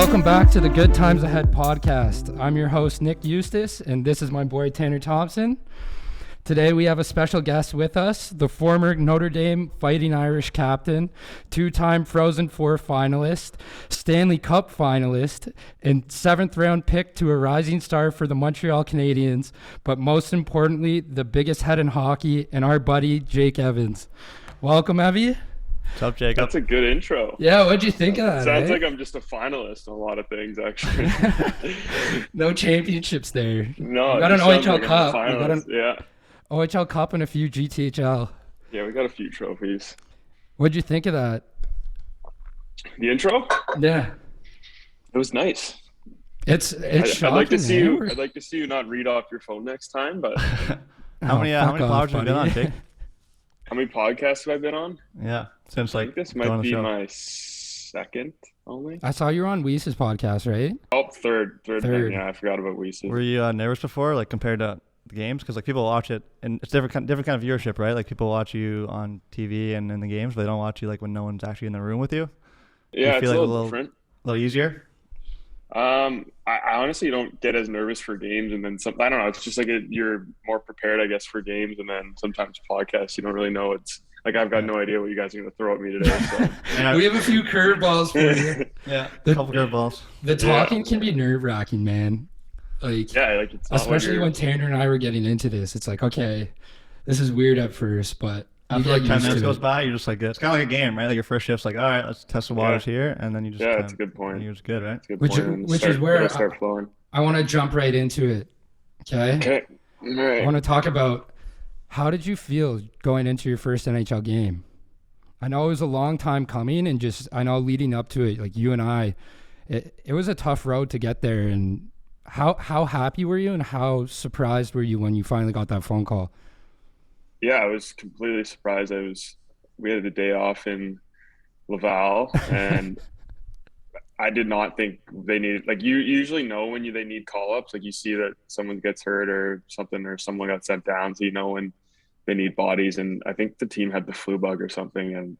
Welcome back to the Good Times Ahead podcast. I'm your host, Nick Eustace, and this is my boy, Tanner Thompson. Today we have a special guest with us, the former Notre Dame Fighting Irish captain, two-time Frozen Four finalist, Stanley Cup finalist, and seventh-round pick to a rising star for the Montreal Canadiens, but most importantly, the biggest head in hockey, and our buddy, Jake Evans. Welcome, Evie. What's up, Jacob? That's a good intro. Yeah, what'd you think of that? Sounds like I'm just a finalist on a lot of things, actually. No championships there. No, we got an OHL Cup. We got an OHL Cup and a few GTHL. Yeah, we got a few trophies. What'd you think of that? The intro? Yeah. It was nice. It's shocking. I'd like to see you not read off your phone next time, but how many podcasts have you been on, Jake? How many podcasts have I been on? Yeah, since I think this might be my second only. I saw you were on Weese's podcast, right? Oh, third. Yeah, I forgot about Weese's. Were you nervous before, like compared to the games? Because like people watch it, and it's different kind of viewership, right? Like people watch you on TV and in the games, but they don't watch you like when no one's actually in the room with you. Yeah, it's like a little different. A little easier. I honestly don't get as nervous for games, and then some. I don't know. It's just like you're more prepared, I guess, for games, and then sometimes podcasts you don't really know. It's like I've got no idea what you guys are going to throw at me today. So. We have a few curveballs for you. Yeah, a couple curveballs. The talking can be nerve-wracking, man. Like it's especially when Tanner and I were getting into this. It's like, okay, this is weird at first, but after like 10 minutes goes by, you're just like, it's kind of like a game, right? Like your first shift's like, all right, let's test the waters here, and then you just that's a good point. You're just good, right? Which is where I want to jump right into it. Okay. All right. I want to talk about how did you feel going into your first NHL game? I know it was a long time coming, and just I know leading up to it, like you and I, it was a tough road to get there. And how happy were you, and how surprised were you when you finally got that phone call? Yeah, I was completely surprised. We had the day off in Laval, and I did not think they needed, like, you usually know when they need call-ups, like you see that someone gets hurt or something, or someone got sent down, so you know when they need bodies. And I think the team had the flu bug or something, and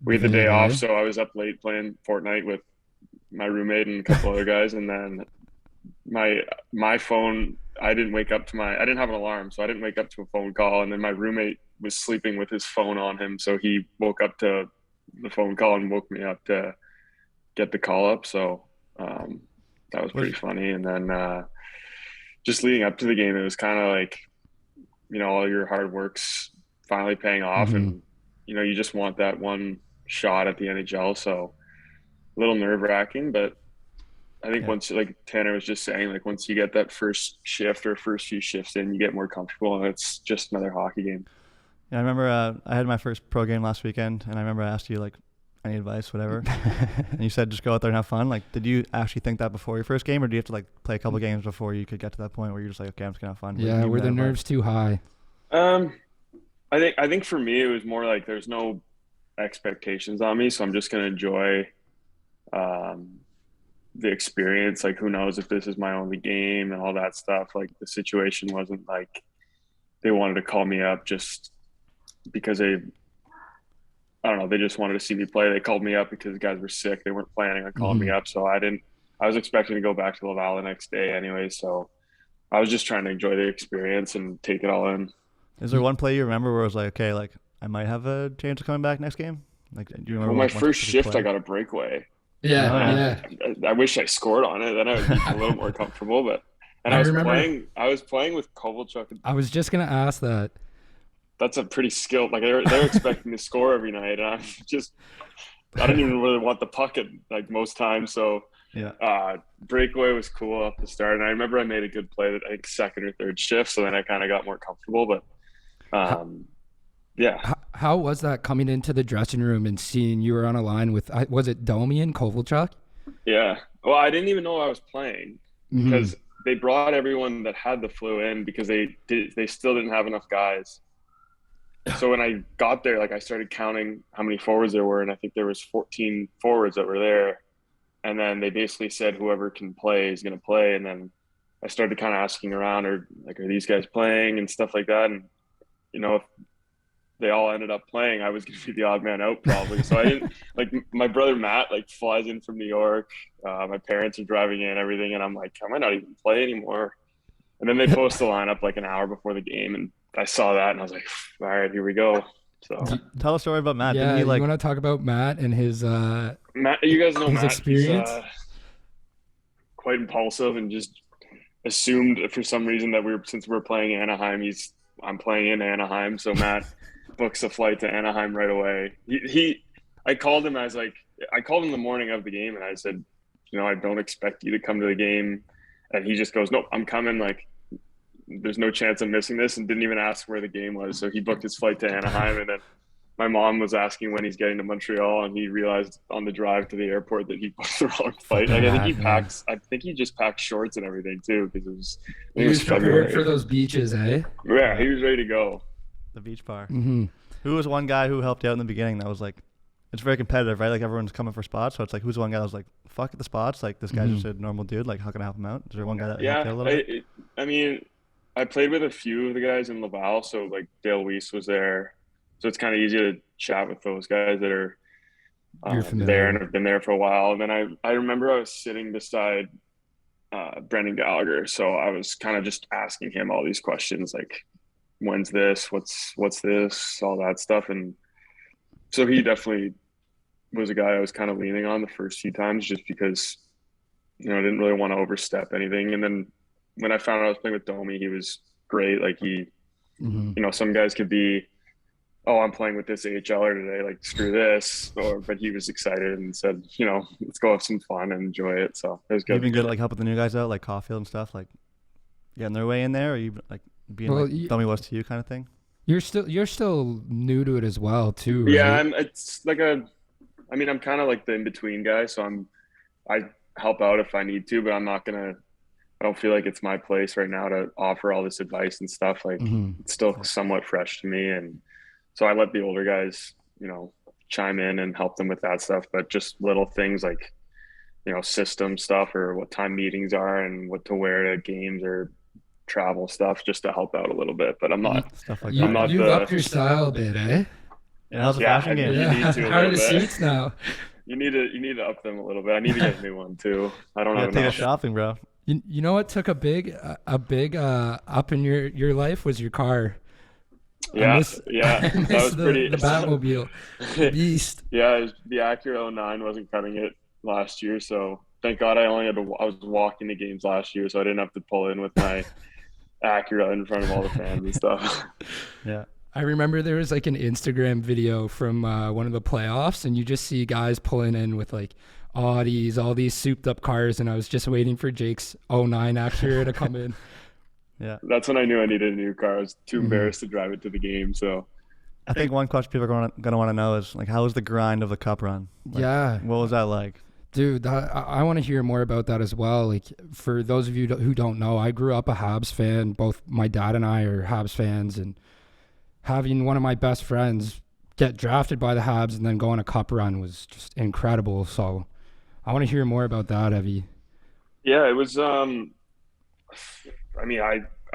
we had the day off, so I was up late playing Fortnite with my roommate and a couple other guys, and then my phone, I didn't have an alarm, so I didn't wake up to a phone call, and then my roommate was sleeping with his phone on him, so he woke up to the phone call and woke me up to get the call up. So that was pretty funny. And then just leading up to the game, it was kind of like, all your hard work's finally paying off, and you just want that one shot at the NHL. So a little nerve-wracking, but I think once, like Tanner was just saying, like once you get that first shift or first few shifts in, you get more comfortable, and it's just another hockey game. Yeah, I remember I had my first pro game last weekend, and I remember I asked you like any advice, whatever, and you said just go out there and have fun. Like, did you actually think that before your first game, or do you have to like play a couple games before you could get to that point where you're just like, okay, I'm just gonna have fun? Yeah, were the nerves too high? I think for me it was more like there's no expectations on me, so I'm just gonna enjoy the experience. Like, who knows if this is my only game and all that stuff. Like, the situation wasn't like they wanted to call me up just because they just wanted to see me play. They called me up because the guys were sick. They weren't planning on calling me up. So I was expecting to go back to Laval the next day anyway. So I was just trying to enjoy the experience and take it all in. Is there one play you remember where it was like, okay, like I might have a chance of coming back next game? Like, do you remember? My first shift, I got a breakaway. Yeah. I wish I scored on it. Then I would be a little more comfortable. But I was playing with Kovalchuk. I was just gonna ask that. That's a pretty skilled. Like they're expecting to score every night, and I didn't even really want the puck at like most times. So breakaway was cool off the start, and I remember I made a good play that I think second or third shift. So then I kind of got more comfortable. But How was that coming into the dressing room and seeing you were on a line with, was it Domi and Kovalchuk? Yeah. Well, I didn't even know I was playing because they brought everyone that had the flu in because they still didn't have enough guys. So when I got there, like I started counting how many forwards there were, and I think there was 14 forwards that were there. And then they basically said whoever can play is going to play. And then I started kind of asking around, are these guys playing and stuff like that. And, if they all ended up playing, I was going to be the odd man out probably. So I didn't like my brother Matt like flies in from New York. My parents are driving in and everything, and I'm like, I might not even play anymore. And then they post the lineup like an hour before the game, and I saw that and I was like, all right, here we go. So Tell a story about Matt. Yeah, Didn't he, like, you want to talk about Matt and his Matt, you guys know Matt. experience? He's quite impulsive and just assumed for some reason that since we're playing Anaheim, I'm playing in Anaheim. So Matt books a flight to Anaheim right away. I called him the morning of the game and I said, I don't expect you to come to the game. And he just goes, nope, I'm coming. Like, there's no chance I'm missing this, and didn't even ask where the game was. So he booked his flight to Anaheim, and then my mom was asking when he's getting to Montreal, and he realized on the drive to the airport that he booked the wrong flight. Like, I think he just packed shorts and everything too, because he was prepared for those beaches, eh? Yeah, he was ready to go. The beach bar. Mm-hmm. Who was one guy who helped you out in the beginning that was like, it's very competitive, right? Like, everyone's coming for spots, so it's like, who's the one guy that was like, fuck the spots, like, this guy's just a normal dude, like, how can I help him out? Is there one guy that helped you out a little bit? I mean, I played with a few of the guys in Laval, so like Dale Weiss was there, so it's kind of easy to chat with those guys that are there and have been there for a while. And then I remember I was sitting beside Brendan Gallagher, so I was kind of just asking him all these questions, like, when's this, what's this, all that stuff. And so he definitely was a guy I was kind of leaning on the first few times, just because I didn't really want to overstep anything. And then when I found out I was playing with Domi, he was great. Like, he some guys could be, oh, I'm playing with this AHLer today, like, screw this, but he was excited and said, let's go have some fun and enjoy it. So it was good. You've been good at, like, helping the new guys out, like Caulfield and stuff, like getting their way in there, or you like being like Domi was to you kind of thing? You're still new to it as well too, right? Yeah, I'm kind of like the in-between guy, so I help out if I need to, but I don't feel like it's my place right now to offer all this advice and stuff. Like, it's still somewhat fresh to me, and so I let the older guys, chime in and help them with that stuff. But just little things like, system stuff, or what time meetings are and what to wear to games or travel stuff, just to help out a little bit. But I'm not stuff like that. You've upped your style a bit, eh? Yeah, how's the fashion game? Yeah. How are the seats now? You need to up them a little bit. I need to get a new one too. I don't have enough. Take a shopping, bro. You know what took a big up in your life was your car. Yeah, that was pretty. The Batmobile, beast. Yeah, the Acura 09 wasn't cutting it last year, so thank God I was walking to games last year, so I didn't have to pull in with my Acura in front of all the fans and stuff. Yeah. I remember there was like an Instagram video from one of the playoffs, and you just see guys pulling in with like Audis, all these souped up cars, and I was just waiting for Jake's 09 Acura to come in. Yeah, that's when I knew I needed a new car. I was too embarrassed to drive it to the game. So I think one question people are gonna want to know is, like, how was the grind of the Cup run? Like, yeah, what was that like? Dude, I want to hear more about that as well. Like, for those of you who don't know, I grew up a Habs fan. Both my dad and I are Habs fans, and having one of my best friends get drafted by the Habs and then go on a Cup run was just incredible. So I want to hear more about that, Evie. Yeah, it was. I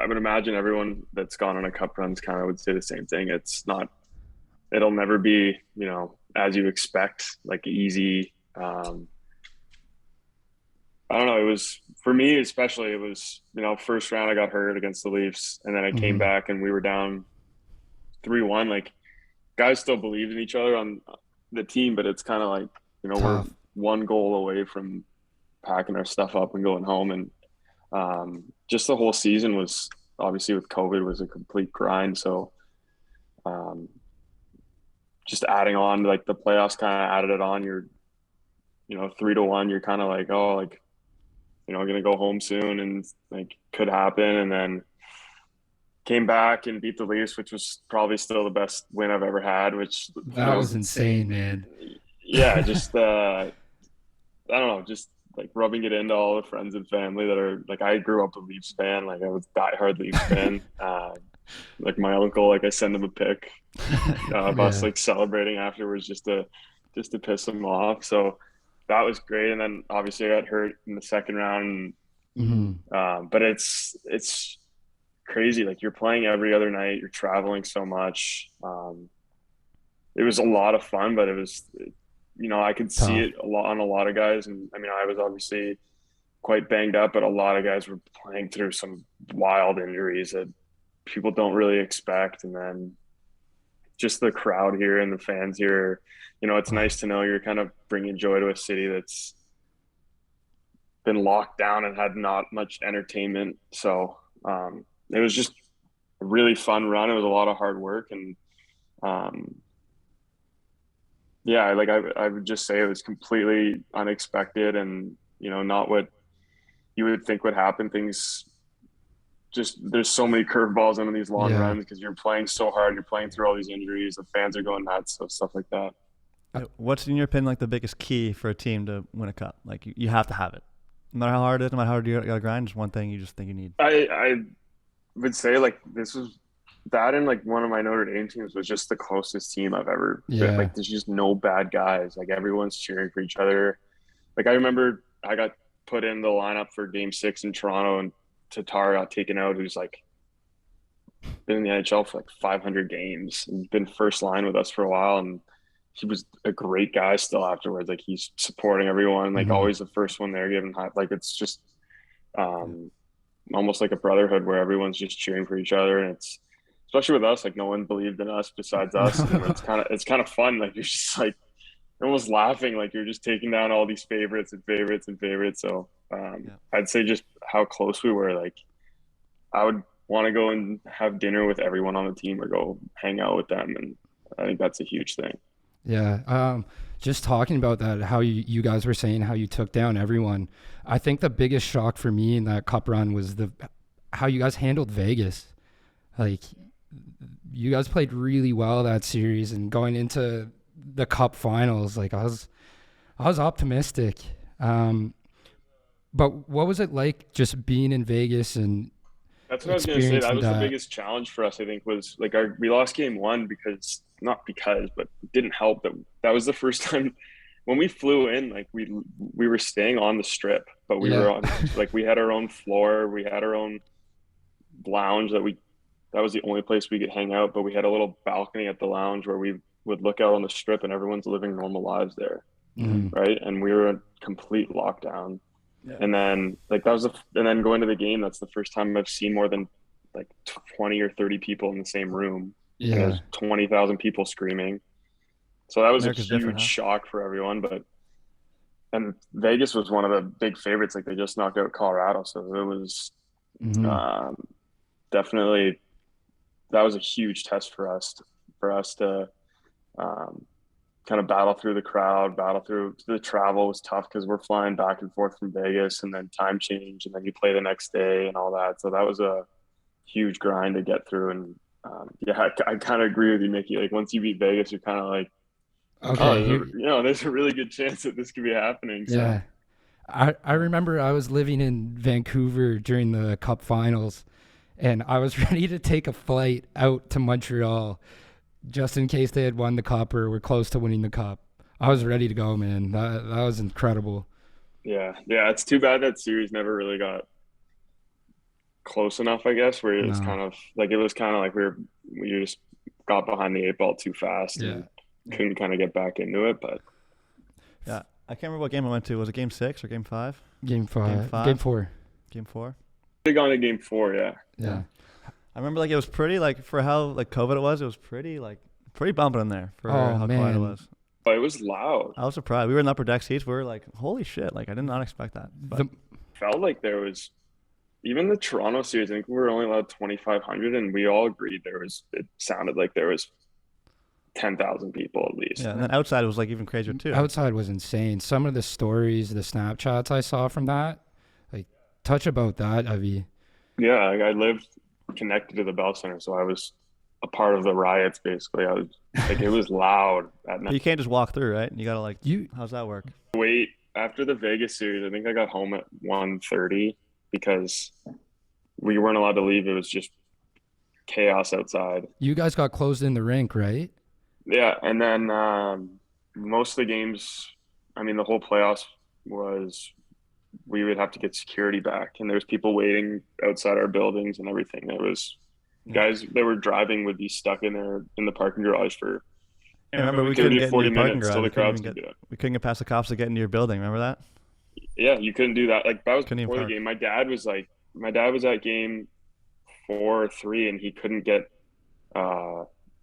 would imagine everyone that's gone on a Cup runs kind of would say the same thing. It'll never be, as you expect, like, easy. I don't know. It was, for me especially, it was, first round I got hurt against the Leafs, and then I came back and we were down 3-1. Like, guys still believed in each other on the team, but it's kind of like, we're one goal away from packing our stuff up and going home. And just the whole season was, obviously with COVID, was a complete grind. So just adding on, like, the playoffs kind of added it on. You're 3-1, you're kind of like, oh, like, I'm gonna go home soon, and like, could happen. And then came back and beat the Leafs, which was probably still the best win I've ever had, which that was insane, man. Yeah, just I don't know, just like rubbing it into all the friends and family that are like, I grew up a Leafs fan, like I was diehard Leafs fan. Like my uncle, like I send him a pic of us like celebrating afterwards just to piss him off. So that was great. And then obviously I got hurt in the second round. But it's crazy. Like, you're playing every other night, you're traveling so much. it was a lot of fun, but it was, I could see Tough. it a lot on a lot of guys. And I mean, I was obviously quite banged up, but a lot of guys were playing through some wild injuries that people don't really expect. And then just the crowd here and the fans here, it's Oh, nice to know you're kind of bringing joy to a city that's been locked down and had not much entertainment. So it was just a really fun run. It was a lot of hard work, and um, yeah, like I would just say it was completely unexpected, and not what you would think would happen. Things just there's so many curveballs into these long yeah. runs because you're playing so hard, you're playing through all these injuries, the fans are going nuts, so stuff like that. What's in your opinion like the biggest key for a team to win a cup? Like you have to have it. No matter how hard it is, no matter how hard you gotta grind, just one thing you just think you need. I would say like this was that, and like one of my Notre Dame teams was just the closest team I've ever been. Yeah. Like there's just no bad guys. Like everyone's cheering for each other. Like I remember I got put in the lineup for Game 6 in Toronto, and Tatar got taken out. Who's like been in the NHL for like 500 games and been first line with us for a while, and he was a great guy still afterwards. Like he's supporting everyone, like Hmm. always the first one there, giving high. Like it's just um, almost like a brotherhood where everyone's just cheering for each other, and it's especially with us, like no one believed in us besides us, and it's kind of fun. Like you're just like you're almost laughing, like you're just taking down all these favorites and favorites and favorites. So Yeah. I'd say just how close we were. Like I would want to go and have dinner with everyone on the team or go hang out with them, and I think that's a huge thing. Yeah. Just talking about that, how you guys were saying how you took down everyone. I think the biggest shock for me in that cup run was how you guys handled Vegas. Like you guys played really well that series, and going into the cup finals, like I was optimistic. Um, but what was it like just being in Vegas and That's what I was gonna say. That experiencing was the that? biggest challenge for us. I think was like we lost game one because not because, but it didn't help that was the first time when we flew in. Like we were staying on the strip, but we Yeah. were on like we had our own floor, we had our own lounge that was the only place we could hang out. But we had a little balcony at the lounge where we would look out on the strip, and everyone's living normal lives there, Mm-hmm. Mhm. right? And we were in complete lockdown. Yeah. And then like that was and then going to the game, that's the first time I've seen more than like 20 or 30 people in the same room, and Yeah. there's 20,000 people screaming. So that was a America's different, huge huh? shock for everyone. But and Vegas was one of the big favorites. Like they just knocked out Colorado, so it was Mhm. um, definitely that was a huge test for us to um, kind of battle through the crowd, battle through the travel was tough because we're flying back and forth from Vegas, and then time change, and then you play the next day and all that. So that was a huge grind to get through. And yeah, I kind of agree with you, Mickey. Like once you beat Vegas, you're kind of like, oh, Okay, here. there's a really good chance that this could be happening. So Yeah. I remember I was living in Vancouver during the Cup finals, and I was ready to take a flight out to Montreal just in case they had won the Cup or were close to winning the Cup. I was ready to go, man. That was incredible. yeah, it's too bad that series never really got close enough, I guess, where it's No. kind of like it was kind of like we just got behind the eight ball too fast Yeah. and couldn't kind of get back into it. But Yeah. I can't remember what game I went to. Was it game 6 or game 5? Game five. five? Game four. Game 4? big on to game 4, yeah. Yeah. I remember like it was pretty like for how like COVID it was pretty bumping in there for Oh, how quiet it man. was. But it was loud. I was surprised. We were in the upper deck seats. We were like, holy shit! Like I did not expect that. But The, Felt like there was even the Toronto series. I think we were only allowed 2,500, and we all agreed there was. It sounded like there was 10,000 people at least. yeah, and then outside it was like even crazier too. outside was insane. Some of the stories, the Snapchats I saw from that, like, touch about that, Avi. Yeah, like I lived connected to the Bell Center, so I was a part of the riots. Basically, I was like, it was loud at But night. you can't just walk through, right? You gotta like, You how's that work? Wait, after the Vegas series, I think I got home at 1:30 because we weren't allowed to leave. It was just chaos outside. you guys got closed in the rink, right? Yeah, and then most of the games, I mean, the whole playoffs was we would have to get security back, and there's people waiting outside our buildings and everything. There was Yeah. guys that were driving would be stuck in the parking garage for I remember we 30 couldn't to get into 40 your parking minutes garage. till the We couldn't crowds even could do it. we couldn't get past the cops to get into your building. Remember that? Yeah, you couldn't do that. Like that was Couldn't even before the park. game. My dad was at game 4 or 3, and he couldn't get.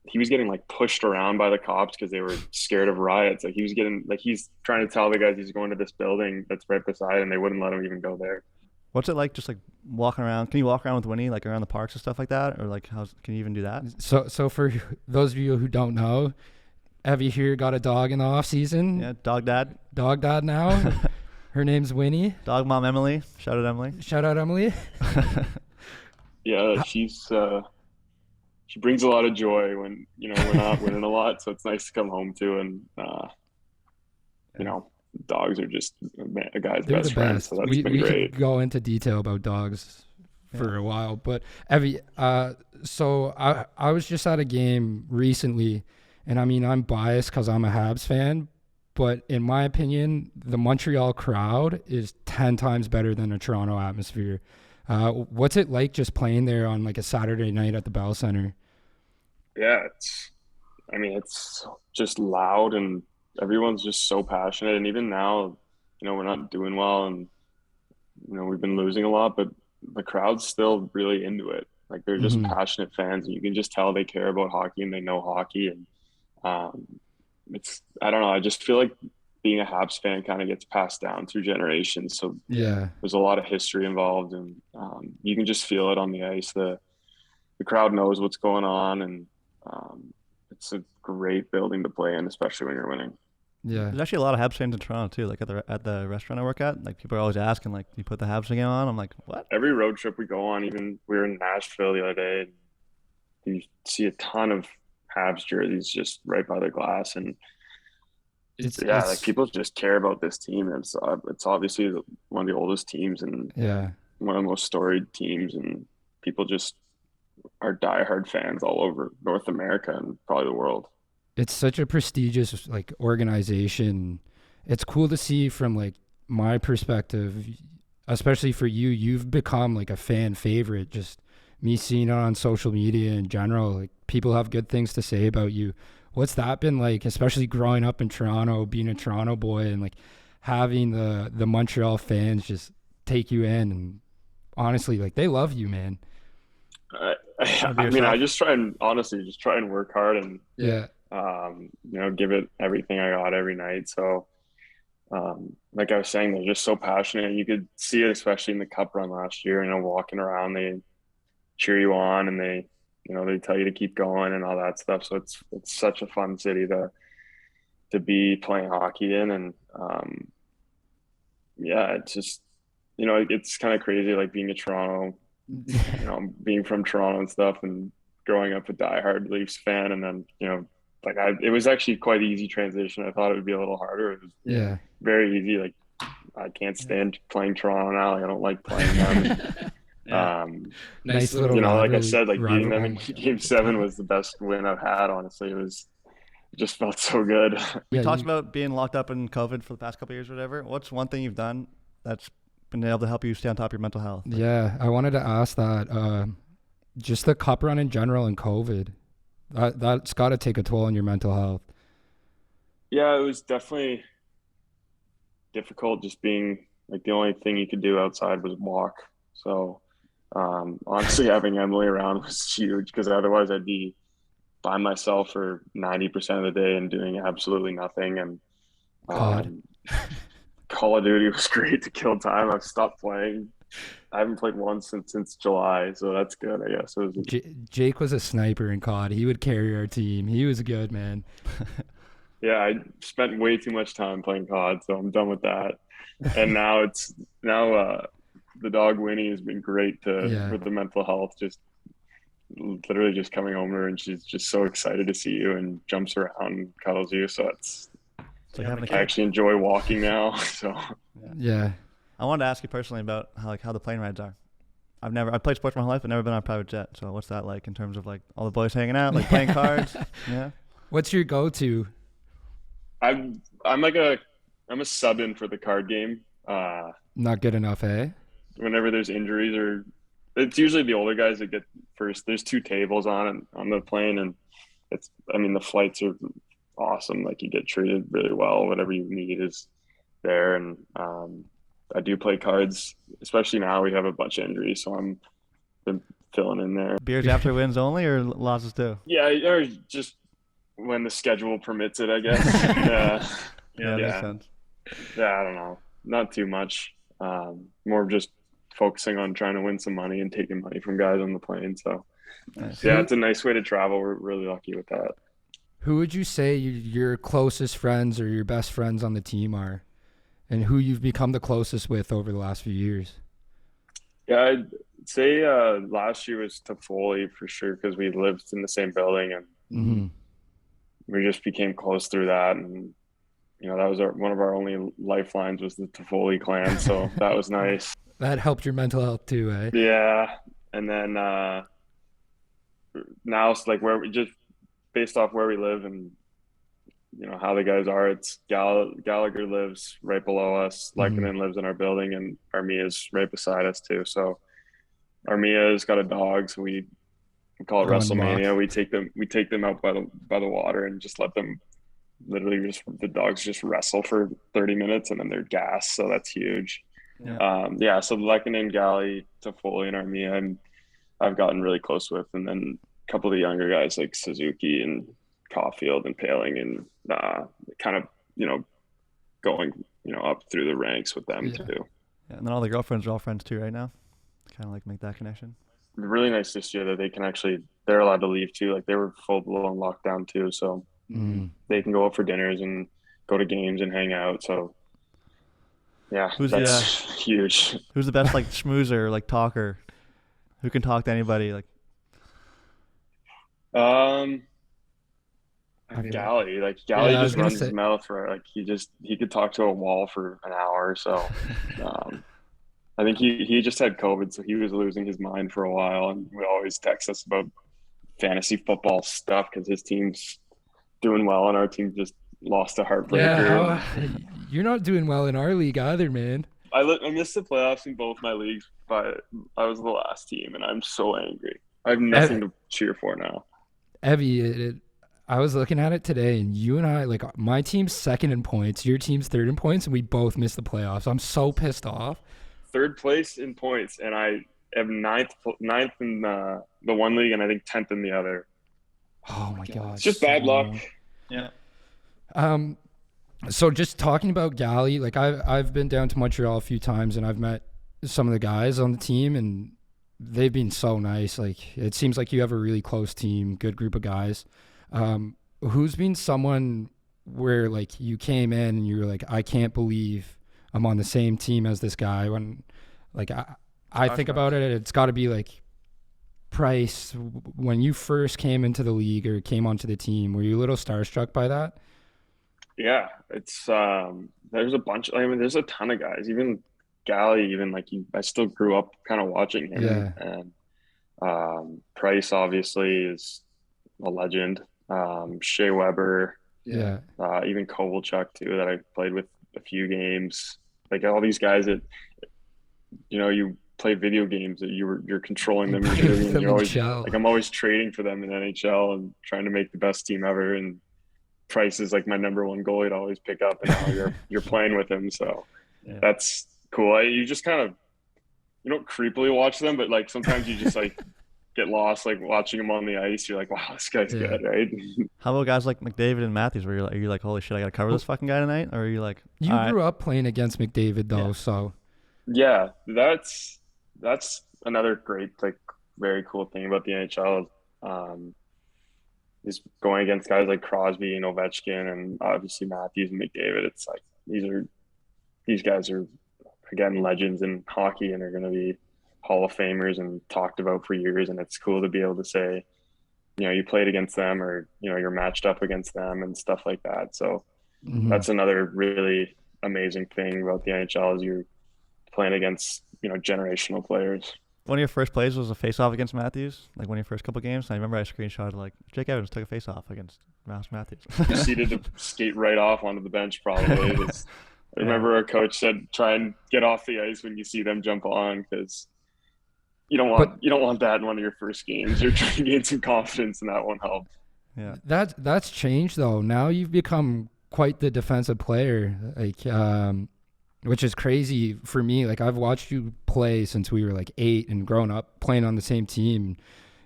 He was getting like pushed around by the cops because they were scared of riots. Like he was getting like he's trying to tell the guys he's going to this building that's right beside, and they wouldn't let him even go there. What's it like just like walking around? Can you walk around with Winnie like around the parks and stuff like that? Or like can you even do that? So for those of you who don't know, Evie here got a dog in the off season. Yeah, dog dad. Dog dad now. Her name's Winnie. Dog mom Emily. Shout out Emily. Shout out Emily. Yeah, she brings a lot of joy when we're not winning a lot, so it's nice to come home to, and dogs are just a guy's They're best the friend. best. So that's we been great. could go into detail about dogs for a while, but Evie, so I was just at a game recently, and I mean I'm biased because I'm a Habs fan, but in my opinion, the Montreal crowd is 10 times better than a Toronto atmosphere. What's it like just playing there on like a Saturday night at the Bell Center? Yeah, it's just loud, and everyone's just so passionate. And even now, we're not doing well, and we've been losing a lot, but the crowd's still really into it. Like they're just passionate fans, and you can just tell they care about hockey and they know hockey. And I don't know. I just feel like being a Habs fan kind of gets passed down through generations. So Yeah, there's a lot of history involved, and you can just feel it on the ice. The crowd knows what's going on, and it's a great building to play in, especially when you're winning. yeah. There's actually a lot of Habs fans in Toronto too. Like at the restaurant I work at, like people are always asking, like, you put the Habs game on? I'm like, what? Every road trip we go on, even we were in Nashville the other day, and you see a ton of Habs jerseys just right by the glass, and like people just care about this team. It's obviously one of the oldest teams and one of the most storied teams, and people just are diehard fans all over North America and probably the world. It's such a prestigious like organization. It's cool to see from like my perspective, especially for you. You've become like a fan favorite. Just me seeing it on social media in general, like people have good things to say about you. What's that been like, especially growing up in Toronto, being a Toronto boy, and like having the Montreal fans just take you in, and honestly, like they love you, man. I just try and work hard and give it everything I got every night. So like I was saying, they're just so passionate. You could see it, especially in the cup run last year, walking around, they cheer you on, and they tell you to keep going and all that stuff. So it's such a fun city to be playing hockey in. And it's just, it's kind of crazy, like being a Toronto, being from Toronto and stuff, and growing up a diehard Leafs fan. And then, it was actually quite an easy transition. I thought it would be a little harder. It was very easy. Like I can't stand playing Toronto now. Like, I don't like playing them. Nice little like I said, like beating them in Game 7 was the best win I've had. Honestly, it just felt so good. We talked about being locked up in COVID for the past couple of years or whatever. What's one thing you've done that's been able to help you stay on top of your mental health? Yeah, I wanted to ask that. Just the cup run in general and COVID, that's got to take a toll on your mental health. Yeah, it was definitely difficult, just being like the only thing you could do outside was walk. So honestly, having Emily around was huge, because otherwise I'd be by myself for 90% of the day and doing absolutely nothing. And Call of Duty was great to kill time. I've stopped playing. I haven't played once since July, so that's good, I guess. Jake was a sniper in COD. He would carry our team. He was good, man. Yeah, I spent way too much time playing COD, so I'm done with that. And now the dog Winnie has been great for the mental health. Just literally just coming home to her, and she's just so excited to see you and jumps around and cuddles you. So I actually enjoy walking now. So yeah. I wanted to ask you personally about how the plane rides are. I've played sports my whole life, but never been on a private jet. So what's that like in terms of like all the boys hanging out, like playing cards? Yeah. What's your go-to? I'm a sub in for the card game. Not good enough, eh? Whenever there's injuries, it's usually the older guys that get first. There's 2 tables on the plane, and the flights are awesome. Like you get treated really well. Whatever you need is there. And I do play cards, especially now we have a bunch of injuries, so I'm been filling in there. Beers after wins only, or losses too? Yeah, or just when the schedule permits it, I guess. Yeah, makes sense. Yeah, I don't know. Not too much. More just focusing on trying to win some money and taking money from guys on the plane. So, Nice. yeah, it's a nice way to travel. We're really lucky with that. Who would you say your closest friends or your best friends on the team are, and who you've become the closest with over the last few years? Yeah, I'd say last year was Toffoli for sure because we lived in the same building and we just became close through that. And, you know, that was one of our only lifelines was the Toffoli clan. So that was nice. That helped your mental health too, eh? Yeah. And then now it's like where we just based off where we live and, you know, how the guys are, it's Gallagher lives right below us. Lehkonen lives in our building and Armia's right beside us too. So Armia's got a dog. So we call it WrestleMania. We take them out by the water and just let them literally the dogs just wrestle for 30 minutes and then they're gas. So that's huge. Yeah. So Lehkonen, Gally, Toffoli, and Armia, and I've gotten really close with, and then a couple of the younger guys like Suzuki and Caulfield and Paling, and kind of, you know, going, you know, up through the ranks with them too. Yeah, and then all the girlfriends are all friends too right now. Kind of like make that connection. Really nice this year that they can they're allowed to leave too. Like they were full blown lockdown too, so they can go out for dinners and go to games and hang out. So yeah, that's huge. Who's the best like schmoozer, like talker? Who can talk to anybody? Like Gally just runs his mouth for like he could talk to a wall for an hour. So I think he just had COVID, so he was losing his mind for a while, and we always text us about fantasy football stuff because his team's doing well and our team just lost a heartbreaker. Yeah, you're not doing well in our league either, man. I missed the playoffs in both my leagues, but I was the last team, and I'm so angry. I have nothing to cheer for now. Evie, I was looking at it today, and you and I, like, my team's second in points, your team's third in points, and we both missed the playoffs. I'm so pissed off. Third place in points, and I have ninth in the one league, and I think 10th in the other. Oh my God! It's just bad luck. Yeah. So just talking about Gally, like I've been down to Montreal a few times, and I've met some of the guys on the team, and they've been so nice. Like it seems like you have a really close team, good group of guys. Who's been someone where like you came in and you were like, I can't believe I'm on the same team as this guy? When like I think about it, it's got to be like Price. When you first came into the league or came onto the team, were you a little starstruck by that? Yeah, it's there's a bunch. I mean, there's a ton of guys. Even Gally, I still grew up kind of watching him. Yeah. And Price obviously is a legend. Shea Weber. Yeah. Even Kovalchuk too, that I played with a few games. Like all these guys that, you know, you play video games that you're controlling them. You're always like, I'm always trading for them in NHL and trying to make the best team ever. And Price is like my number one goalie to always pick up, and now you're playing with him. So that's cool. You just kind of, you don't creepily watch them, but like sometimes you just like get lost, like watching him on the ice. You're like, wow, this guy's good, right? How about guys like McDavid and Matthews, where are you like, holy shit, I got to cover this fucking guy tonight? Or are you like, you grew up playing against McDavid though, so. Yeah, that's another great, like, very cool thing about the NHL. Is going against guys like Crosby and Ovechkin and obviously Matthews and McDavid. It's like these guys are again legends in hockey and are going to be Hall of Famers and talked about for years. And it's cool to be able to say, you know, you played against them, or you know, you're matched up against them and stuff like that. So that's another really amazing thing about the NHL is you're playing against, you know, generational players. One of your first plays was a face-off against Matthews, like one of your first couple games. I remember I screenshotted like Jake Evans took a face-off against Ross Matthews. Proceeded to skate right off onto the bench probably. I remember our coach said, try and get off the ice when you see them jump on, because you don't want that in one of your first games. You're trying to gain some confidence, and that won't help. Yeah. That's changed though. Now you've become quite the defensive player, like which is crazy for me. Like I've watched you play since we were like 8 and grown up playing on the same team.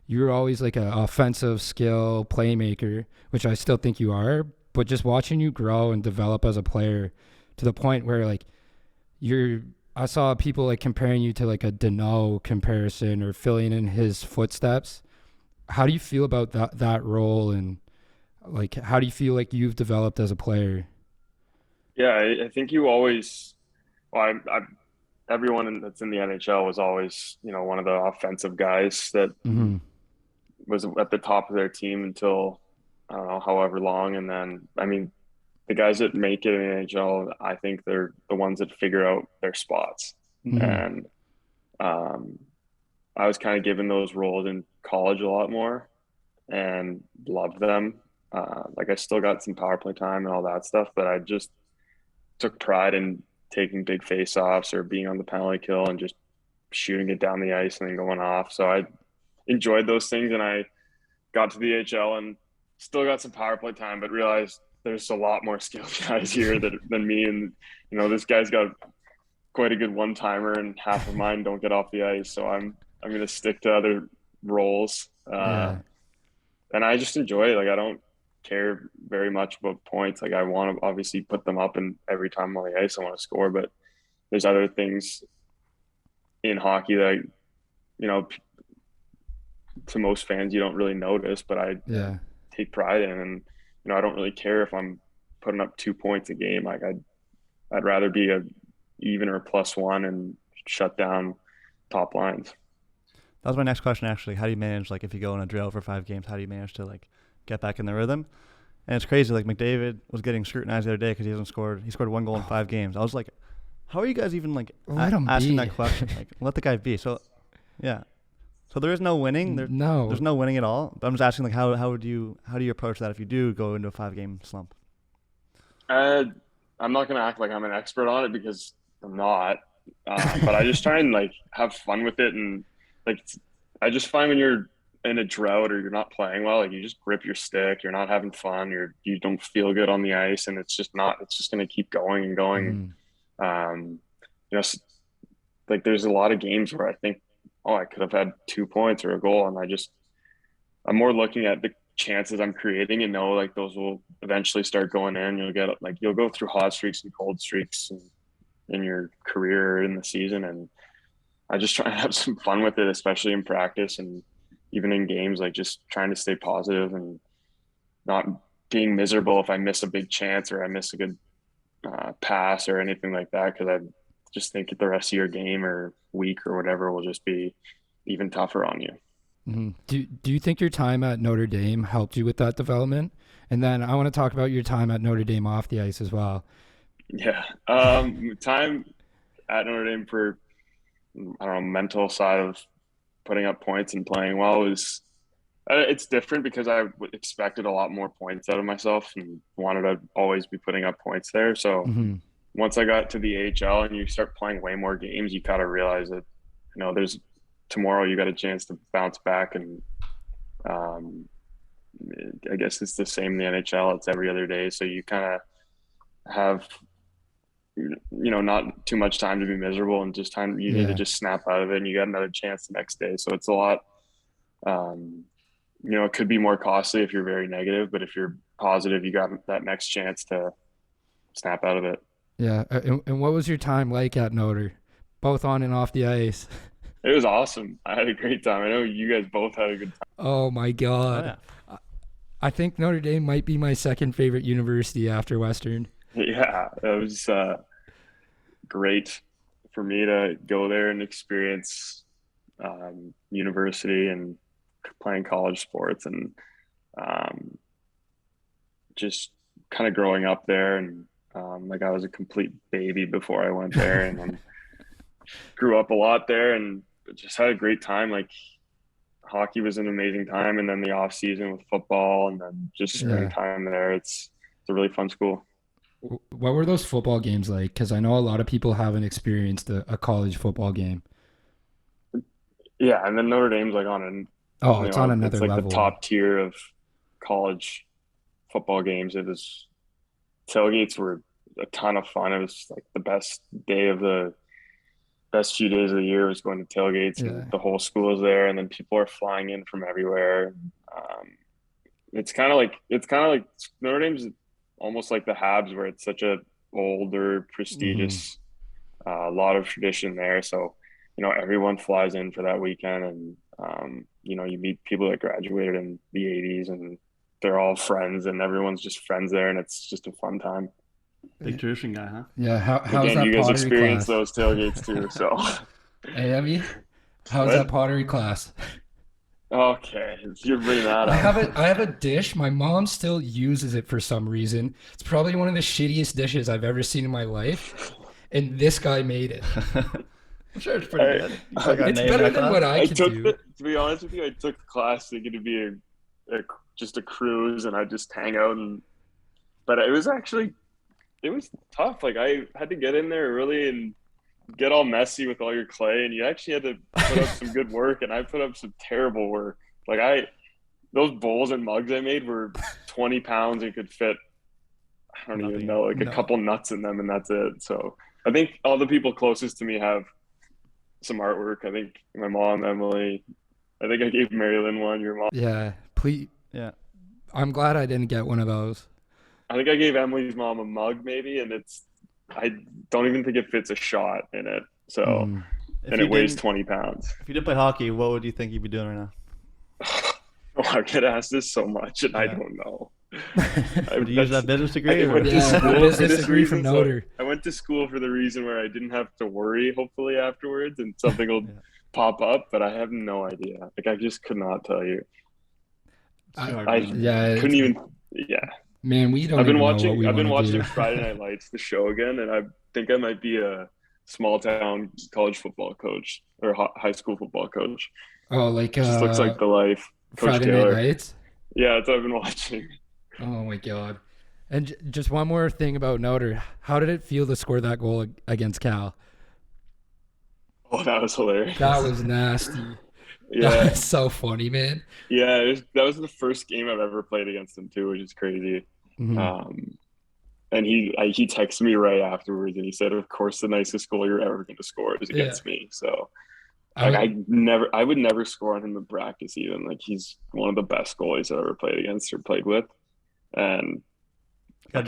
You were always like an offensive skill playmaker, which I still think you are. But just watching you grow and develop as a player to the point where like I saw people like comparing you to like a Deneau comparison or filling in his footsteps. How do you feel about that role, and like how do you feel like you've developed as a player? Yeah, I think you always. Well, everyone that's in the NHL was always, one of the offensive guys that Mm-hmm. was at the top of their team until I don't know, however long. And then, I mean, the guys that make it in the NHL, I think they're the ones that figure out their spots. Mm-hmm. And I was kind of given those roles in college a lot more and loved them. Like I still got some power play time and all that stuff, but I just took pride in taking big face-offs or being on the penalty kill and just shooting it down the ice and then going off. So I enjoyed those things, and I got to the AHL and still got some power play time, but realized there's a lot more skilled guys here than me. And, this guy's got quite a good one-timer, and half of mine don't get off the ice. So I'm going to stick to other roles. Yeah. And I just enjoy it. Like, I don't care very much about points. Like, I want to obviously put them up, and every time I'm on the ice, I want to score. But there's other things in hockey that, to most fans, you don't really notice, but I take pride in. And, I don't really care if I'm putting up 2 points a game. Like, I'd rather be a even or a +1 and shut down top lines. That was my next question, actually. How do you manage, like, if you go in a drill for 5 games, how do you manage to, like, get back in the rhythm? And it's crazy. Like, McDavid was getting scrutinized the other day because he scored 1 goal in 5 games. I was like, how are you guys even, like, asking that question? Like, let the guy be. So, yeah. So there is no winning. There's no winning at all. But I'm just asking, like, how do you approach that if you do go into a 5-game slump? I'm not going to act like I'm an expert on it because I'm not. But I just try and, like, have fun with it. And, like, I just find when you're in a drought or you're not playing well, like, you just grip your stick. You're not having fun. You don't feel good on the ice, and it's just going to keep going and going. Like, there's a lot of games where I think, I could have had 2 points or a goal, and I'm more looking at the chances I'm creating and know, like, those will eventually start going in. You'll go through hot streaks and cold streaks in your career in the season, and I just try to have some fun with it, especially in practice and even in games, like, just trying to stay positive and not being miserable if I miss a big chance or I miss a good pass or anything like that, because I just think the rest of your game or week or whatever will just be even tougher on you. Mm-hmm. Do you think your time at Notre Dame helped you with that development? And then I want to talk about your time at Notre Dame off the ice as well. Yeah. Time at Notre Dame for, I don't know, mental side of putting up points and playing well was it's different because I expected a lot more points out of myself and wanted to always be putting up points there. So once I got to the AHL and you start playing way more games, you kind of realize that, there's tomorrow you got a chance to bounce back. And I guess it's the same in the NHL. It's every other day. So you kind of have, not too much time to be miserable, and just time you need to just snap out of it, and you got another chance the next day. So it's a lot, it could be more costly if you're very negative, but if you're positive, you got that next chance to snap out of it. Yeah. And what was your time like at Notre, both on and off the ice? It was awesome. I had a great time. I know you guys both had a good time. Oh my God. Oh, yeah. I think Notre Dame might be my second favorite university after Western. Yeah, it was great for me to go there and experience university and playing college sports, and just kind of growing up there. And like, I was a complete baby before I went there, and then grew up a lot there and just had a great time. Like, hockey was an amazing time, and then the off season with football, and then just spending time there. It's a really fun school. What were those football games like? Because I know a lot of people haven't experienced a college football game. Yeah, and then Notre Dame's like on it's on another it's like level. The top tier of college football games. Tailgates were a ton of fun. It was like the best few days of the year was going to tailgates, and the whole school is there, and then people are flying in from everywhere. It's kind of like Notre Dame's almost like the Habs, where it's such a older, prestigious, a lot of tradition there. So, everyone flies in for that weekend, and you meet people that graduated in the 80s, and they're all friends, and everyone's just friends there, and it's just a fun time. Big tradition guy, huh? Yeah. How's Again, that you guys pottery experience class? those tailgates too, so. Hey, Emmy, how's that pottery class? Okay, you're bringing that I up. have a dish. My mom still uses it for some reason. It's probably one of the shittiest dishes I've ever seen in my life, and this guy made it. I'm sure it's pretty good. It's better than what I can do. To be honest with you, I took the class thinking it'd be just a cruise, and I'd just hang out, but it was tough. Like, I had to get in there early and get all messy with all your clay, and you actually had to put up some good work, and I put up some terrible work. Like, those bowls and mugs I made were 20 pounds and could fit, I don't even know, a couple nuts in them, and that's it. So I think all the people closest to me have some artwork. I think my mom, Emily, I think I gave Marilyn one, your mom. Yeah, please. Yeah. I'm glad I didn't get one of those. I think I gave Emily's mom a mug maybe, and I don't even think it fits a shot in it. So, and it weighs 20 pounds. If you did play hockey, what would you think you'd be doing right now? Oh, I get asked this so much, and I don't know. Would you use that business degree? Business degree from Notre. I went to school for the reason where I didn't have to worry, hopefully, afterwards, and something will pop up, but I have no idea. Like, I just could not tell you. I couldn't even. Yeah. Man, we don't. I've been watching watching Friday Night Lights, the show again, and I think I might be a small town college football coach or high school football coach. Oh, like just looks like the life. Coach Friday Taylor. Night Lights. Yeah, that's what I've been watching. Oh my god! And just one more thing about Notre. How did it feel to score that goal against Cal? Oh, that was hilarious. That was nasty. Yeah, that's so funny, man. Yeah, that was the first game I've ever played against him too, which is crazy. And he texted me right afterwards, and he said, "Of course, the nicest goal you're ever going to score is against me." So, like, I would never score on him in practice even. Like, he's one of the best goalies I've ever played against or played with, and that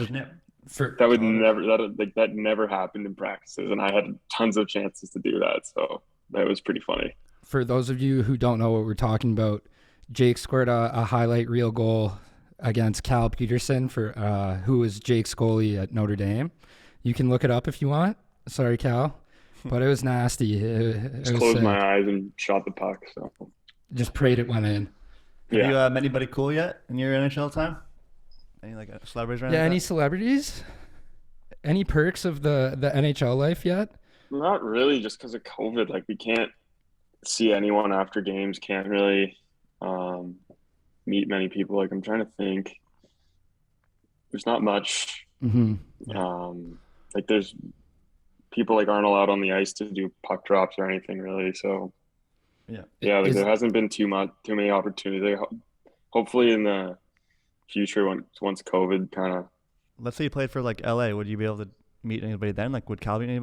never happened in practices, and I had tons of chances to do that. So that was pretty funny. For those of you who don't know what we're talking about, Jake scored a highlight reel goal against Cal Peterson, who was Jake's goalie at Notre Dame. You can look it up if you want. Sorry, Cal, but it was nasty. Just closed my eyes and shot the puck. So just prayed it went in. Have you met anybody cool yet in your NHL time? Any celebrities? Yeah, any celebrities? Any perks of the NHL life yet? Not really, just because of COVID. Like, we can't see anyone after games. Can't really meet many people. Like, I'm trying to think. There's not much. Like, there's people like aren't allowed on the ice to do puck drops or anything really. So there hasn't been too many opportunities. Like, hopefully in the future, once COVID kind of. Let's say you played for like LA, would you be able to meet anybody then? Like, would Cal meet any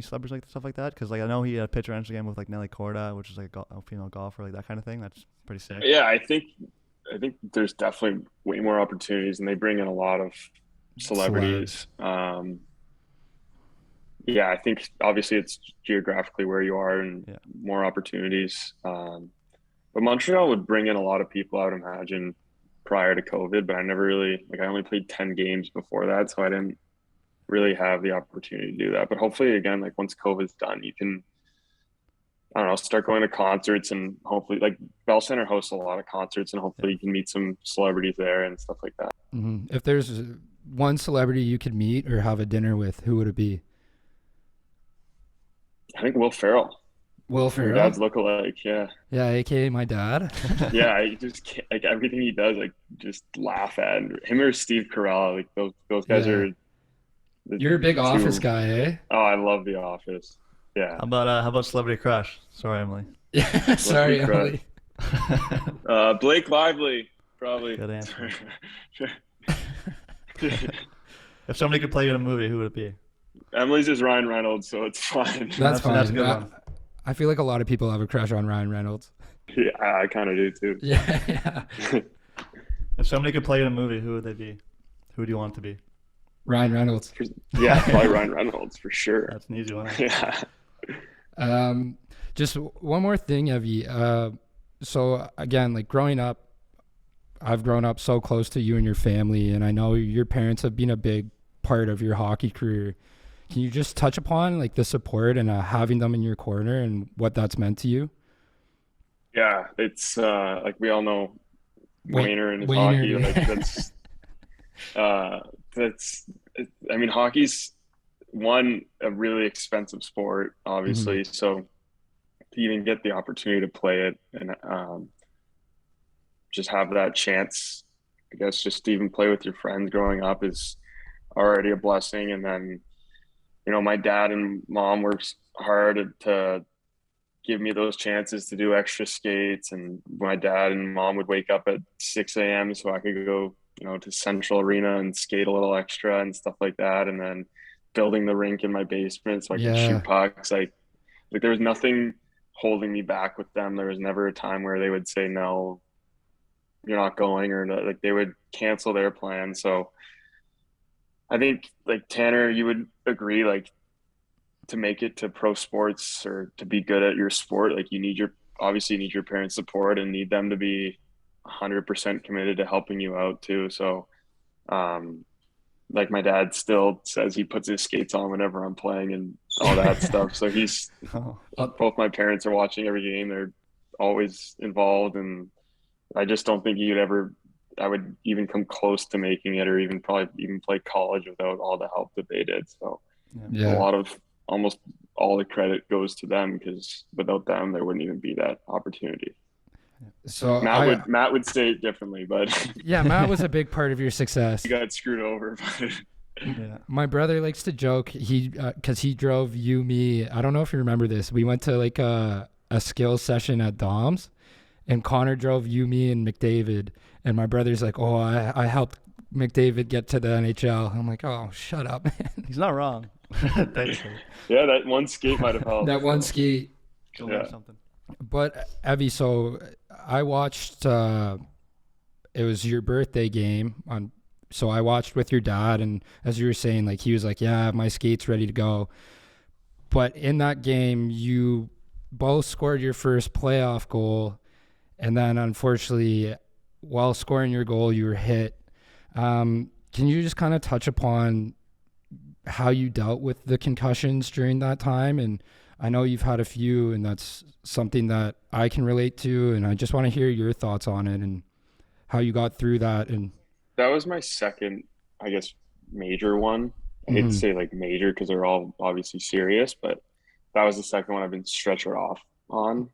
celebrities like stuff like that? Because like I know he had a picture on Instagram with like Nelly Corda, which is like a female golfer, like that kind of thing. That's pretty sick. Yeah, I think there's definitely way more opportunities, and they bring in a lot of celebrities. Yeah, I think obviously it's geographically where you are and more opportunities. But Montreal would bring in a lot of people, I would imagine, prior to COVID, but I never really, I only played 10 games before that, so I didn't really have the opportunity to do that. But hopefully, again, like once COVID's done, you can, I don't know, start going to concerts, and hopefully, like, Bell Center hosts a lot of concerts, and hopefully you can meet some celebrities there and stuff like that. If there's one celebrity you could meet or have a dinner with, who would it be? I think Will Ferrell. Will Ferrell? Dad's lookalike, yeah. Yeah, aka my dad. Yeah, I just can't, like, everything he does, like, just laugh at. And him or Steve Carell, like, those guys are. You're a big Office guy, eh? Oh, I love The Office. Yeah. How about Celebrity Crush? Sorry, Emily. Yeah, sorry, Emily. Blake Lively. Probably. Good answer. If somebody could play you in a movie, who would it be? Emily's is Ryan Reynolds, so it's fine. That's fine. That's a good one. I feel like a lot of people have a crush on Ryan Reynolds. Yeah, I kind of do too. Yeah. If somebody could play you in a movie, who would they be? Who do you want it to be? Ryan Reynolds. Yeah, probably Ryan Reynolds for sure. That's an easy one. Yeah. Just one more thing, Evie. So again, like growing up, I've grown up so close to you and your family, and I know your parents have been a big part of your hockey career. Can you just touch upon like the support and having them in your corner and what that's meant to you? Yeah, it's like we all know Wayner and his Wayner, hockey. Like I mean, hockey's a really expensive sport, obviously. Mm-hmm. So to even get the opportunity to play it and just have that chance, I guess, just to even play with your friends growing up is already a blessing. And then, my dad and mom worked hard to give me those chances to do extra skates. And my dad and mom would wake up at 6 a.m. so I could go, to Central Arena and skate a little extra and stuff like that. And then building the rink in my basement so I could shoot pucks. Like there was nothing holding me back with them. There was never a time where they would say, no, you're not going, or no, like they would cancel their plan. So I think, like, Tanner, you would agree, like, to make it to pro sports or to be good at your sport, like obviously you need your parents' support and need them to be 100% committed to helping you out too. So like my dad still says he puts his skates on whenever I'm playing and all that stuff. So both my parents are watching every game. They're always involved, and I just don't think I would even come close to making it, or probably even play college without all the help that they did. So almost all the credit goes to them, because without them, there wouldn't even be that opportunity. So Matt would say it differently, but yeah, Matt was a big part of your success. He got screwed over. Yeah. My brother likes to joke, because he drove me. I don't know if you remember this. We went to like a skills session at Dom's, and Connor drove me, and McDavid. And my brother's like, oh, I helped McDavid get to the NHL. I'm like, oh, shut up, man. He's not wrong. Yeah, that one skate might have helped. That one skate. Something. But Evie, so I watched. It was your birthday game so I watched with your dad, and as you were saying, like, he was like, yeah, my skate's ready to go. But in that game, you both scored your first playoff goal, and then unfortunately, while scoring your goal, you were hit. Can you just kind of touch upon how you dealt with the concussions during that time? And I know you've had a few, and that's something that I can relate to, and I just want to hear your thoughts on it and how you got through that. And that was my second, I guess, major one. I hate to say like major because they're all obviously serious, but that was the second one I've been stretchered off on.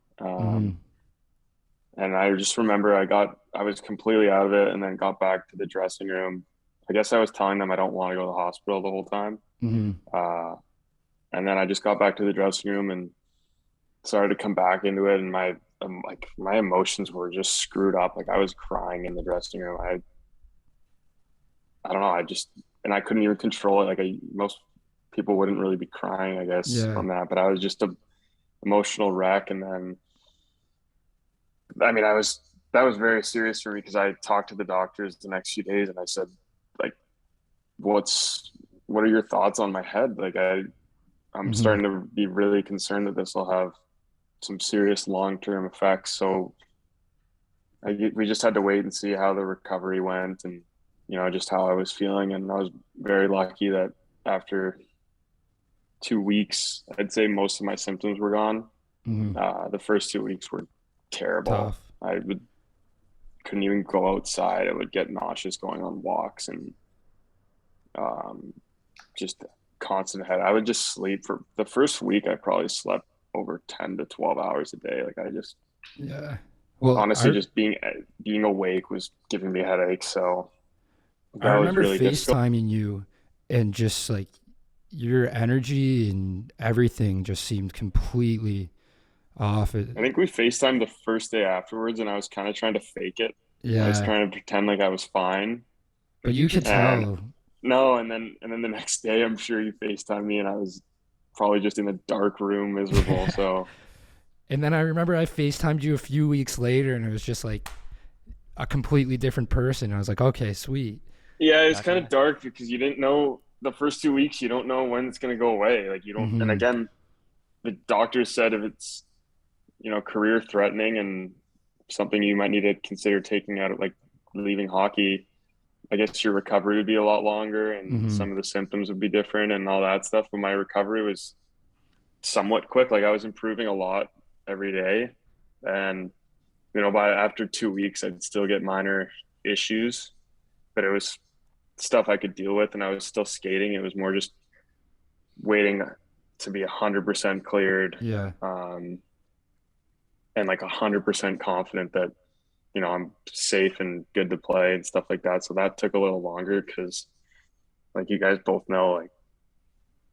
And I just remember I was completely out of it, and then got back to the dressing room. I guess I was telling them I don't want to go to the hospital the whole time. And then I just got back to the dressing room and started to come back into it. And my emotions were just screwed up. Like, I was crying in the dressing room. I don't know. And I couldn't even control it. Like, most people wouldn't really be crying, I guess, from that, but I was just a emotional wreck. And then, I mean, that was very serious for me, because I talked to the doctors the next few days, and I said, like, what are your thoughts on my head? Like, I'm starting to be really concerned that this will have some serious long-term effects. So we just had to wait and see how the recovery went, and, just how I was feeling. And I was very lucky that after 2 weeks, I'd say most of my symptoms were gone. The first 2 weeks were terrible. Tough. Couldn't even go outside. I would get nauseous going on walks, and just constant head. I would just sleep for the first week. I probably slept over 10 to 12 hours a day. Like, well, honestly, just being awake was giving me headaches. So I remember really FaceTiming you, and just like your energy and everything just seemed completely off. I think we FaceTimed the first day afterwards, and I was kind of trying to fake it. I was Yeah. trying to pretend like I was fine. But you could And tell. no, and then the next day, I'm sure you FaceTimed me, and I was probably just in a dark room, miserable. So And then I remember I FaceTimed you a few weeks later and it was just like a completely different person. I was like, okay, sweet. yeah, it's kind Gotcha. of dark because you didn't know the first 2 weeks. You don't know when it's gonna go away. Like you don't. And Mm-hmm. again, the doctor said if it's career threatening and something you might need to consider taking out of like leaving hockey, I guess your recovery would be a lot longer and Mm-hmm. some of the symptoms would be different and all that stuff. But my recovery was somewhat quick. Like I was improving a lot every day. And, by after 2 weeks, I'd still get minor issues, but it was stuff I could deal with and I was still skating. It was more just waiting to be 100% cleared. Yeah. Um, and like 100% confident that I'm safe and good to play and stuff like that. So that took a little longer because, like you guys both know, like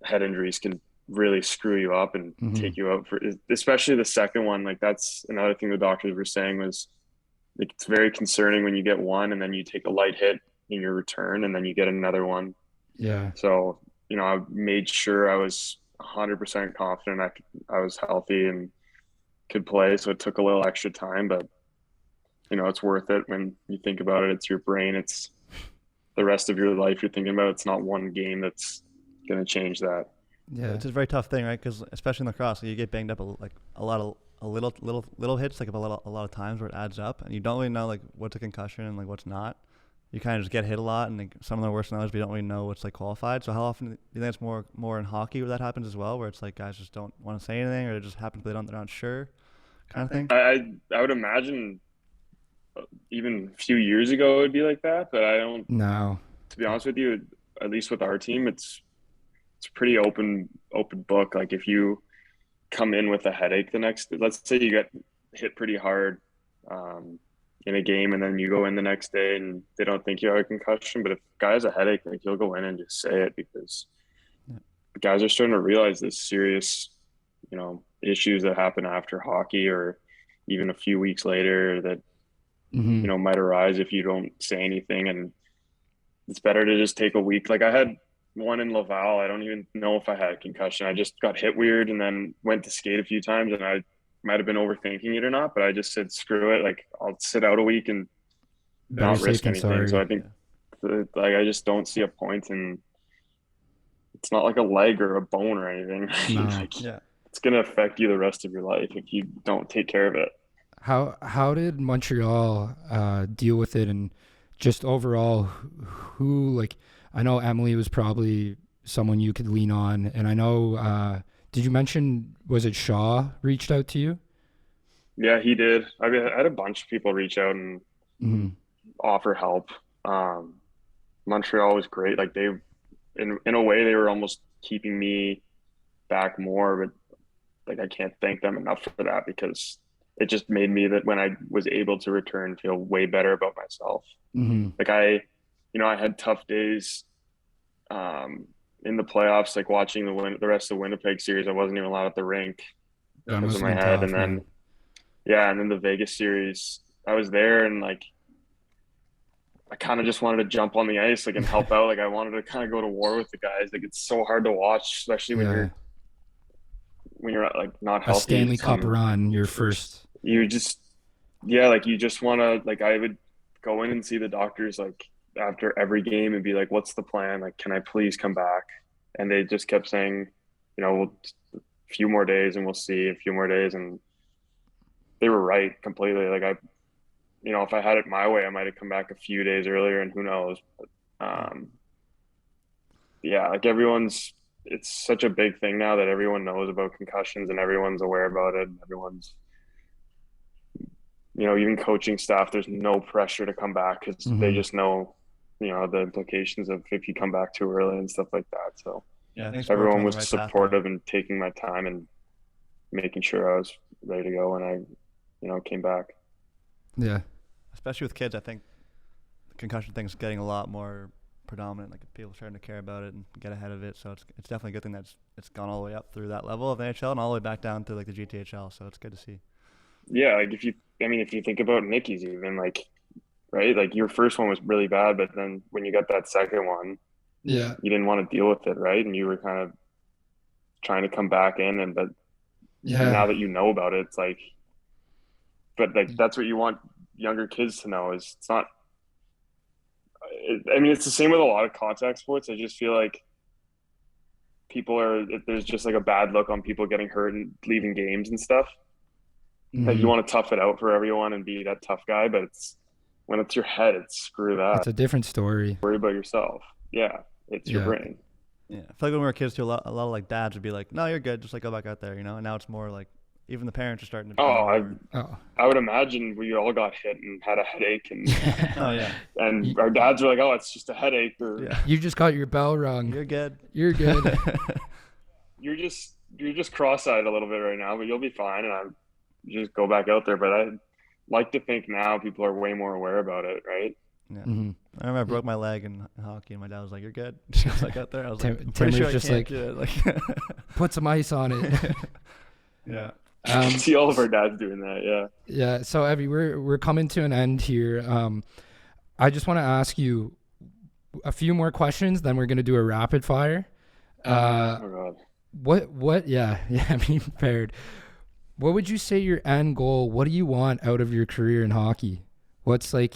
head injuries can really screw you up and Mm-hmm. take you out for, especially the second one. Like that's another thing the doctors were saying was like it's very concerning when you get one and then you take a light hit in your return and then you get another one. Yeah. So I made sure I was 100% confident I was healthy and could play. So it took a little extra time, but it's worth it when you think about it. It's your brain. It's the rest of your life you're thinking about. It's not one game that's going to change that. Yeah. It's a very tough thing, right? Because especially in lacrosse, you get banged up like a lot of little hits, like a lot of times where it adds up, and you don't really know like what's a concussion and like what's not. You kind of just get hit a lot, and like, some of them are worse than others, but you don't really know what's like qualified. So how often do you think it's more in hockey where that happens as well, where it's like guys just don't want to say anything, or it just happens but they're not sure, kind of thing? I would imagine even a few years ago it would be like that, but I don't. No. To be honest with you, at least with our team, it's pretty open book. Like if you come in with a headache let's say you get hit pretty hard um, in a game, and then you go in the next day and they don't think you have a concussion. But if a guy has a headache, like you'll go in and just say it because Yeah. guys are starting to realize this serious, issues that happen after hockey or even a few weeks later that Mm-hmm. might arise if you don't say anything. And it's better to just take a week. Like I had one in Laval. I don't even know if I had a concussion. I just got hit weird and then went to skate a few times and I might have been overthinking it or not, but I just said, screw it. Like I'll sit out a week and Better not safe risk than anything. So sorry. I think like, I just don't see a point in, it's not like a leg or a bone or anything. No. Like Yeah. it's going to affect you the rest of your life if you don't take care of it. How did Montreal deal with it, and just overall who, like, I know Emily was probably someone you could lean on, and I know did you mention, was it Shaw reached out to you? Yeah, he did. I mean, I had a bunch of people reach out and Mm-hmm. offer help. Um, Montreal was great. Like in a way, they were almost keeping me back more, but like I can't thank them enough for that because it just made me that when I was able to return, feel way better about myself. Mm-hmm. Like I had tough days in the playoffs, like watching the rest of the Winnipeg series. I wasn't even allowed at the rink That because must of have my been head, tough, and man. then yeah, and then the Vegas series, I was there and like I kind of just wanted to jump on the ice, like, and help out. Like I wanted to kind of go to war with the guys. Like it's so hard to watch, especially when Yeah. you're like not A healthy. Stanley Cup run, your first. You just yeah, like you just want to like I would go in and see the doctors like after every game and be like, "What's the plan? Like, can I please come back?" And they just kept saying, "We'll a few more days and we'll see. A few more days," and they were right completely. Like if I had it my way, I might have come back a few days earlier, and who knows. But, Yeah. yeah, like it's such a big thing now that everyone knows about concussions and everyone's aware about it. And everyone's, even coaching staff, there's no pressure to come back because they Mm-hmm. just know, the implications of if you come back too early and stuff like that. So Yeah, I think sports are everyone on the was right path now. supportive and taking my time and making sure I was ready to go when I, came back. Yeah. Especially with kids, I think the concussion thing is getting a lot more predominant. Like people starting to care about it and get ahead of it. So it's definitely a good thing that it's gone all the way up through that level of NHL and all the way back down to like the GTHL. So it's good to see. Yeah, like if you think about Nicky's even like right? Like your first one was really bad, but then when you got that second one, Yeah. you didn't want to deal with it, right? And you were kind of trying to come back in, and but now Yeah. that you know about it, it's like, but like that's what you want younger kids to know is it's not. I mean, it's the same with a lot of contact sports. I just feel like there's just like a bad look on people getting hurt and leaving games and stuff. Like you Mhm. want to tough it out for everyone and be that tough guy, but when it's your head, it's screw that. It's a different story. Worry about yourself. Yeah, it's your Yeah. brain. Yeah, I feel like when we were kids too, a lot of like dads would be like, "No, you're good. Just like go back out there," you know. And now it's more like even the parents are starting to. Be more, Oh. I would imagine we all got hit and had a headache, and oh yeah, and our dads were like, "Oh, it's just a headache," or yeah. You just got your bell rung. You're good. You're good. you're just cross-eyed a little bit right now, but you'll be fine. And you just go back out there. But I like to think now people are way more aware about it, right? Yeah. Mhm. I remember I broke my leg in hockey, and my dad was like, "You're good." She was like out there. I was like, Tim- "I'm pretty Timmer's sure I just can't like- do it." Like, Put some ice on it. yeah. I see all of our dads doing that. Yeah. Yeah. So Evie, we're coming to an end here. I just want to ask you a few more questions, then we're gonna do a rapid fire. Oh God. What? Yeah. Being prepared. What would you say your end goal? What do you want out of your career in hockey? What's like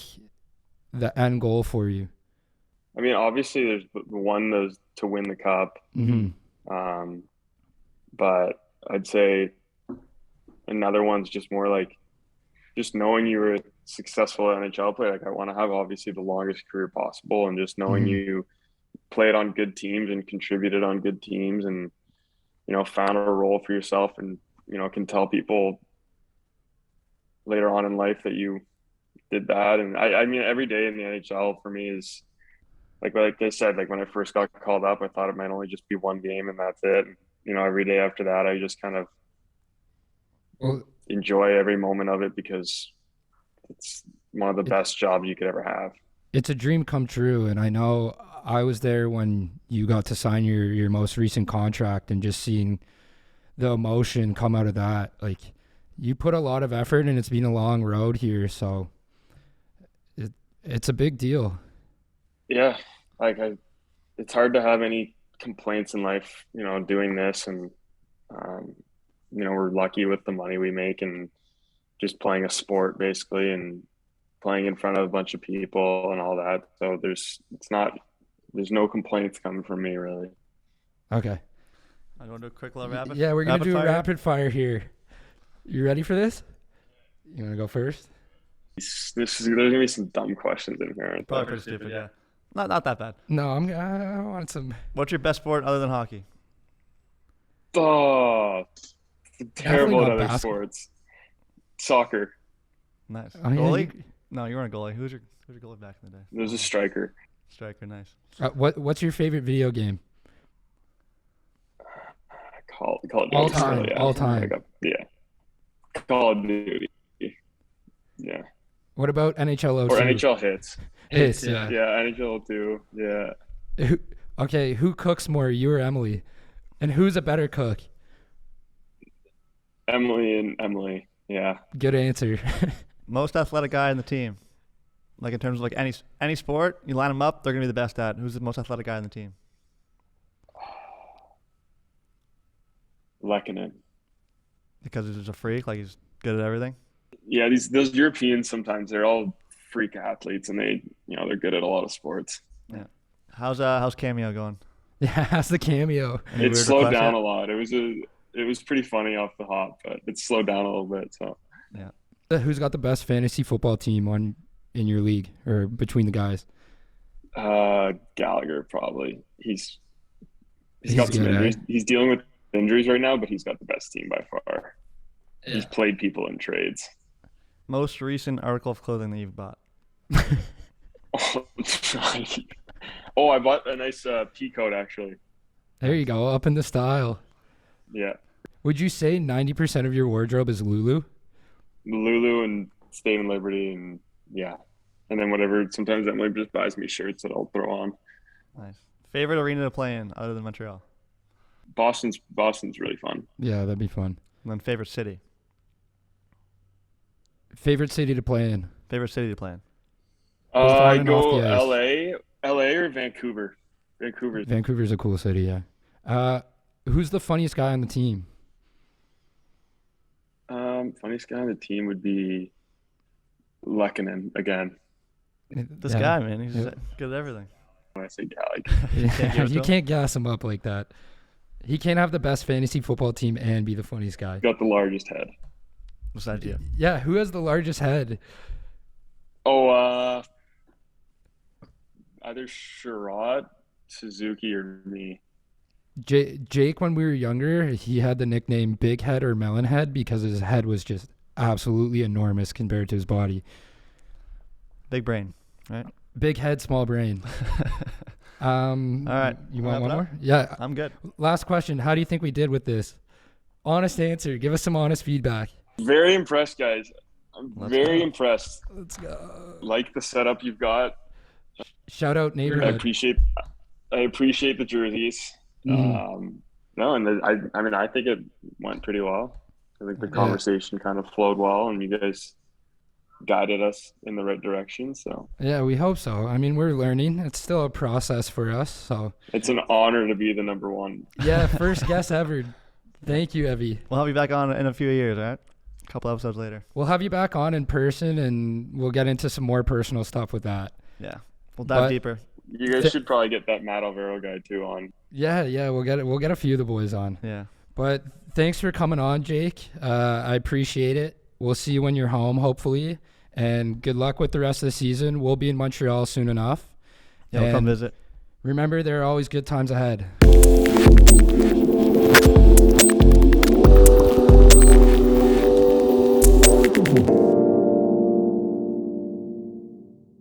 the end goal for you? I mean, obviously, there's those to win the cup. Mm-hmm. But I'd say another one's just more like just knowing you were a successful NHL player. Like I want to have obviously the longest career possible, and just knowing you played on good teams and contributed on good teams, and found a role for yourself, and can tell people later on in life that you did that. And I mean, every day in the NHL for me is like I said, like when I first got called up, I thought it might only just be one game and that's it. And, every day after that, I just kind of enjoy every moment of it because it's one of the best jobs you could ever have. It's a dream come true, and I know I was there when you got to sign your most recent contract, and just seeing the emotion come out of that. Like, you put a lot of effort, and it's been a long road here, so it's a big deal. Yeah, like it's hard to have any complaints in life, doing this, and we're lucky with the money we make and just playing a sport basically, and playing in front of a bunch of people and all that. So there's no complaints coming from me really. Okay. I'm going to do a quick little rapid. Yeah, we're gonna do fire. a rapid fire here. You ready for this? You want to go first? There's gonna be some dumb questions in here. Aren't Probably there? pretty stupid. Yeah. Not that bad. No, I want some. What's your best sport other than hockey? Oh, terrible not at other basketball. sports. Soccer. Nice. Oh, yeah, Goalie? No, you weren't a goalie. Who's your goalie back in the day? There's a striker. Striker. Nice. What's your favorite video game? Call of Duty. All time, Yeah. all time. Yeah. Call of Duty. Yeah. What about NHL 02? Or NHL hits. Hits, yeah. Yeah, NHL too. Yeah. Okay, who cooks more, you or Emily? And who's a better cook? Emily. Yeah. Good answer. Most athletic guy in the team. Like in terms of like any sport, you line them up, they're gonna be the best at. Who's the most athletic guy in the team? Lekanen. Because he's just a freak, like he's good at everything. Yeah, those Europeans sometimes they're all freak athletes, and they're good at a lot of sports. Yeah. How's Cameo going? Yeah, that's the cameo. Any It weird slowed requests down yet? a lot. It was pretty funny off the hop, but it slowed down a little bit. So Who's got the best fantasy football team in your league or between the guys? Gallagher probably. He's He's got some good, injuries. eh? He's dealing with injuries right now, but he's got the best team by far. Yeah. He's played people in trades. Most recent article of clothing that you've bought. Oh, I bought a nice pea coat actually. There you go, up in the style. Yeah, Would you say 90% of your wardrobe is Lulu? Lulu and Stain and Liberty, and yeah, and then whatever. Sometimes Emily just buys me shirts that I'll throw on. Nice. Favorite arena to play in other than Montreal? Boston's really fun. Yeah, that'd be fun. And then favorite city? Favorite city to play in? Favorite city to play in? Both on I and off go the ice. LA or Vancouver. Vancouver's Vancouver's a cool city, yeah. Who's the funniest guy on the team? funniest guy on the team would be Lekanen again. This Yeah. guy, man, he's Yeah. good at everything. When I say guy, like Can't give it to You him? can't gas him up like that. He can't have the best fantasy football team and be the funniest guy. got the largest head. Besides you. Yeah, who has the largest head? Oh, either Sherrod, Suzuki, or me. Jake, when we were younger, he had the nickname Big Head or Melon Head because his head was just absolutely enormous compared to his body. Big brain, right? Big head, small brain. All right. You Wrap want one it up? more? Yeah. I'm good. Last question. How do you think we did with this? Honest answer. Give us some honest feedback. Very impressed, guys. I'm Let's very go. impressed. Let's go. Like the setup you've got. Shout out I neighborhood. appreciate the jerseys. Mhm. No, and I think it went pretty well. I think the conversation kind of flowed well, and you guys guided us in the right direction. So Yeah, we hope so. I mean, we're learning. It's still a process for us. So it's an honor to be the number one. yeah, first guest ever. Thank you, Evie. We'll have you back on in a few years, all right? A couple episodes later. We'll have you back on in person, and we'll get into some more personal stuff with that. Yeah. We'll dive But- deeper. You guys should probably get that Matt Alvaro guy too on. Yeah, we'll get it. We'll get a few of the boys on. Yeah. But thanks for coming on, Jake. I appreciate it. We'll see you when you're home, hopefully. And good luck with the rest of the season. We'll be in Montreal soon enough. Yeah, we'll come And visit. remember, there are always good times ahead.